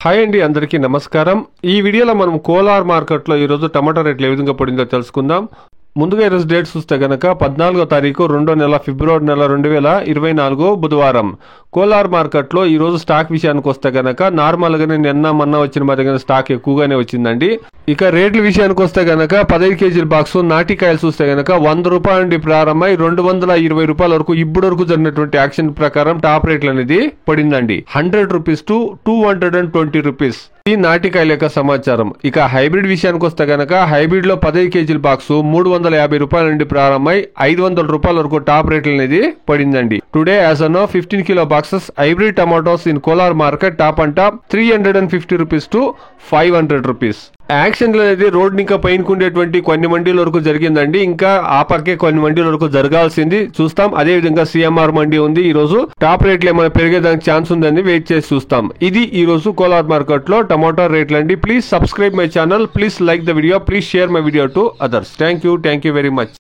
Hi అండి, అందరికీ నమస్కారం. ఈ వీడియోలో మనం కోలార్ మార్కెట్లో ఈరోజు టమాటా రేట్లు ఏ విధంగా పడిందో తెలుసుకుందాం. ముందుగా ఈరోజు డేట్ చూస్తే గనక 14వ తారీఖు 2వ నెల ఫిబ్రవరి నెల 2024 బుధవారం. కోలార్ మార్కెట్లో ఈరోజు స్టాక్ విషయానికి వస్తే గనక నార్మల్గానే నిన్న మొన్న వచ్చిన మాదిరిగానే స్టాక్ ఎక్కువగానే వచ్చిందండి. ఇక రేట్ల విషయానికి వస్తే గనక 15 కేజీల బాక్స్ నాటికాయలు చూస్తే గనక 100 రూపాయల నుండి ప్రారంభమై 220 రూపాయల వరకు ఇప్పటి వరకు జరిగినటువంటి యాక్షన్ ప్రకారం టాప్ రేట్లు అనేది పడిందండి. 100 రూపీస్ టు 220 రూపీస్ ఈ నాటికాయల యొక్క సమాచారం. ఇక హైబ్రిడ్ విషయానికి వస్తే గనక హైబ్రిడ్ లో 15 కేజీల బాక్స్ 350 రూపాయల నుండి ప్రారంభమై 500 రూపాయల వరకు టాప్ రేట్లు అనేది పడిందండి. Today as an 15 kilo boxes hybrid tomatoes in Kolar market top and top 350 rupees to 500 rupees. Action అనేది రోడ్ ఇంకా పైనకుండేటువంటి కొన్ని మండీల వరకు జరిగిందండి. ఇంకా ఆ పక్కే కొన్ని మండీల వరకు జరగాల్సింది చూస్తాం. అదే విధంగా సిఎంఆర్ మండీ ఉంది. ఈ రోజు టాప్ రేట్లు ఏమైనా పెరిగేదానికి ఛాన్స్ ఉందని వెయిట్ చేసి చూస్తాం. ఇది ఈ రోజు కోలార్ మార్కెట్ లో టమాటో రేట్లు అండి. Please subscribe my channel, please like the video, please share my video to others. Thank you very much.